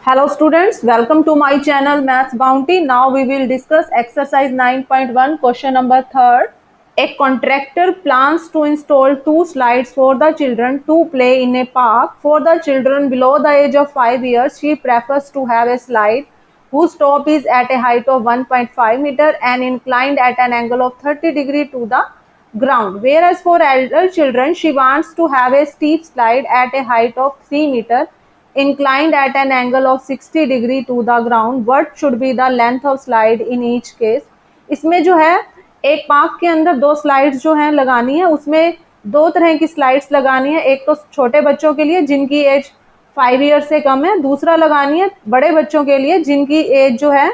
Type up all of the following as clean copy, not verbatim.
Hello students, welcome to my channel Maths Bounty. Now we will discuss exercise 9.1 question number 3rd. A contractor plans to install 2 slides for the children to play in a park. For the children below the age of 5 years, she prefers to have a slide whose top is at a height of 1.5 meter and inclined at an angle of 30 degree to the ground. Whereas for elder children, she wants to have a steep slide at a height of 3 meter inclined at an angle of 60 degree to the ground. What should be the length of slide in each case? इसमें जो है एक park के अंदर 2 slides जो है लगानी है, उसमें 2 तरह की स्लाइड्स लगानी है। एक तो छोटे बच्चों के लिए जिनकी एज 5 ईयर से कम है, दूसरा लगानी है बड़े बच्चों के लिए जिनकी एज जो है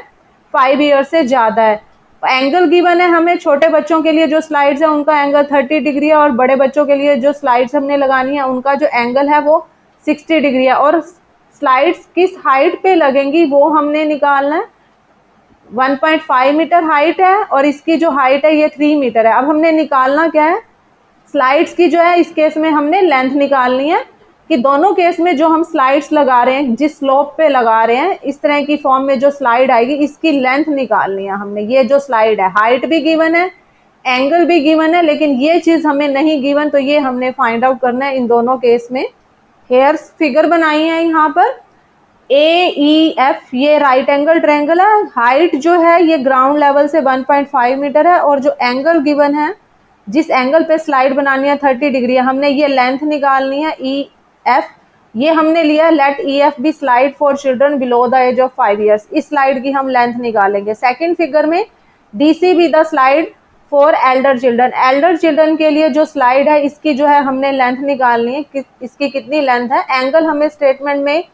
5 ईयर से ज़्यादा है। एंगल गिवन है हमें, छोटे बच्चों के लिए जो स्लाइड्स है उनका एंगल 30 डिग्री है और बड़े बच्चों के लिए जो स्लाइड्स हमने लगानी है उनका जो एंगल है वो 60 डिग्री है। और स्लाइड्स किस हाइट पे लगेंगी वो हमने निकालना है। 1.5 मीटर हाइट है और इसकी जो हाइट है ये 3 मीटर है। अब हमने निकालना क्या है, स्लाइड्स की जो है इस केस में हमने लेंथ निकालनी है कि दोनों केस में जो हम स्लाइड्स लगा रहे हैं, जिस स्लोप पे लगा रहे हैं, इस तरह की फॉर्म में जो स्लाइड आएगी इसकी लेंथ निकालनी है हमने। ये जो स्लाइड है, हाइट भी गिवन है, एंगल भी गिवन है, लेकिन ये चीज़ हमें नहीं गिवन, तो ये हमने फाइंड आउट करना है इन दोनों केस में। हेयर फिगर बनाई है यहाँ पर AEF, ये राइट एंगल ट्रायंगल है। हाइट जो है ये ग्राउंड लेवल से 1.5 मीटर है और जो एंगल गिवन है, जिस एंगल पे स्लाइड बनानी है 30 डिग्री है, हमने ये लेंथ निकालनी है EF। ये हमने लिया let EF be slide for children below the age of 5 years. इस स्लाइड की हम लेंथ निकालेंगे। सेकेंड फिगर में DC be the slide for elder children. Elder children के लिए जो स्लाइड है इसकी जो है हमने लेंथ निकालनी है कि इसकी कितनी लेंथ है। एंगल हमें स्टेटमेंट में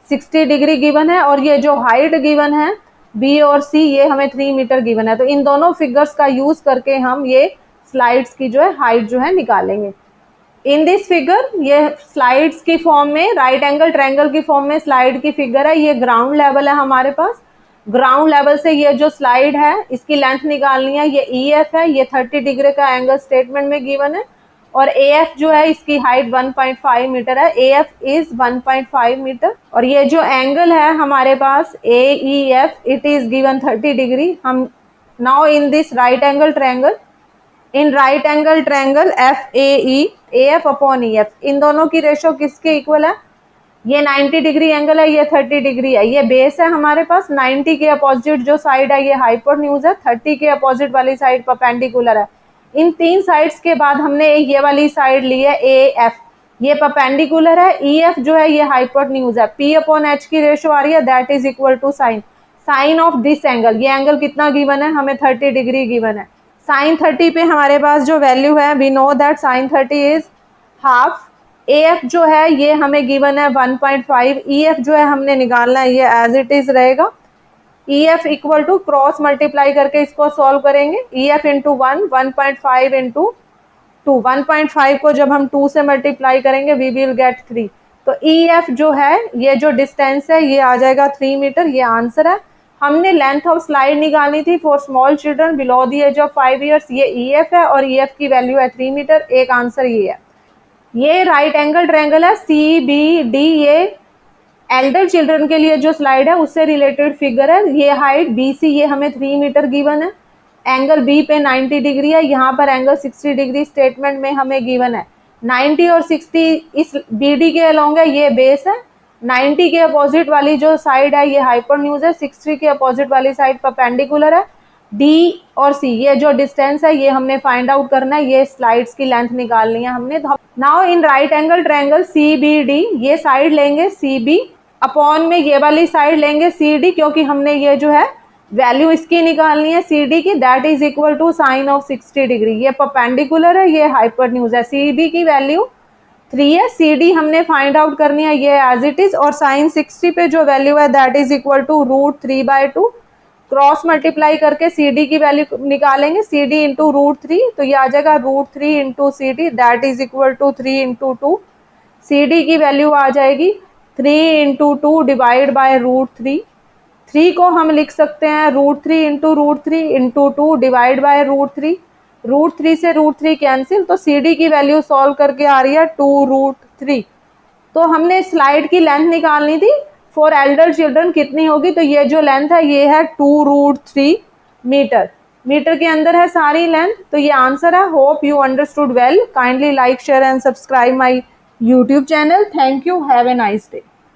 60 डिग्री गिवन है और ये जो हाइट गिवन है B और C ये हमें 3 मीटर गिवन है। तो इन दोनों फिगर्स का यूज करके हम ये स्लाइड्स की जो है हाइट जो है निकालेंगे। इन दिस फिगर ये स्लाइड्स की फॉर्म में, राइट एंगल ट्रायंगल की फॉर्म में स्लाइड की फिगर है। ये ग्राउंड लेवल है हमारे पास। ग्राउंड लेवल से ये जो स्लाइड है इसकी लेंथ निकालनी है। ये EF है, ये 30 डिग्री का एंगल स्टेटमेंट में गिवन है और AF जो है इसकी हाइट 1.5 मीटर है। AF इज 1.5 मीटर और ये जो एंगल है हमारे पास AEF it is given 30 degree. हम now in this right angle triangle, in right angle triangle FAE, AF upon EF, इन दोनों की रेशो किसके इक्वल है? ये 90 डिग्री एंगल है, ये 30 डिग्री है। ये बेस है हमारे पास। 90 के अपोजिट जो साइड है ये हाइपोटेन्यूज है, 30 के अपोजिट वाली साइड परपेंडिकुलर है। इन 3 साइड्स के बाद हमने ये वाली साइड ली है AF, ये परपेंडिकुलर है। EF जो है ये हाइपोटेन्यूज है। P अपॉन H की रेशो आ रही है, that is equal to sine of this angle. ये एंगल कितना गिवन है हमें? 30 डिग्री गिवन है। साइन 30 पे हमारे पास जो वैल्यू है, we know that sine 30 is half. AF जो है ये हमें गिवन है 1.5। EF जो है हमने निकालना है, ये एज इट इज रहेगा। EF equal to cross multiply करके इसको सॉल्व करेंगे। EF इंटू 1.5 इंटू 2, 1.5 को जब हम 2 से मल्टीप्लाई करेंगे वी विल गेट 3। तो EF जो है, ये जो डिस्टेंस है ये आ जाएगा 3 मीटर। ये आंसर है। हमने लेंथ ऑफ स्लाइड निकालनी थी for small children below the age of 5 years. ये EF है और EF की वैल्यू है 3 मीटर। एक आंसर ये है। ये राइट एंगल ट्रायंगल है CBD, ये एल्डर चिल्ड्रन के लिए जो स्लाइड है उससे रिलेटेड फिगर है। ये हाइट BC ये हमें 3 मीटर गिवन है। एंगल B पे 90 डिग्री है, यहाँ पर एंगल 60 डिग्री स्टेटमेंट में हमें गिवन है। 90 और 60 इस BD के अलोंग है, ये बेस है। 90 के अपोजिट वाली जो साइड है ये हाइपोटेन्यूज है, 60 के अपोजिट वाली साइड परपेंडिकुलर है। D और C ये जो डिस्टेंस है ये हमने फाइंड आउट करना है। ये स्लाइड्स की लेंथ निकालनी है हमने। Now in right angle triangle CBD, ये साइड लेंगे CB अपॉन में ये वाली साइड लेंगे CD, क्योंकि हमने ये जो है वैल्यू इसकी निकालनी है CD की, that is equal to sine of 60 degree. ये परपेंडिकुलर है, ये हाइपोटेन्यूज है। CB की वैल्यू 3 है, CD हमने फाइंड आउट करनी है, ये एज इट इज। और साइन 60 पे जो वैल्यू है that is equal to √3/2। Cross multiply करके CD की वैल्यू निकालेंगे, CD इंटू √3, तो ये आ जाएगा √3 into CD, that is equal to 3 into 2। CD की वैल्यू आ जाएगी 3 इंटू 2 डिवाइड बाय √3। 3 को हम लिख सकते हैं √3 इंटू √3 इंटू 2 डिवाइड बाय √3। √3 से √3 कैंसिल, तो CD की वैल्यू सॉल्व करके आ रही है 2√3। तो हमने स्लाइड की लेंथ निकालनी थी फॉर एल्डर चिल्ड्रन कितनी होगी, तो ये जो लेंथ है ये है 2√3 मीटर। मीटर के अंदर है सारी लेंथ, तो ये आंसर है। Hope you understood well. Kindly like share and subscribe my YouTube channel. Thank you. Have a nice day.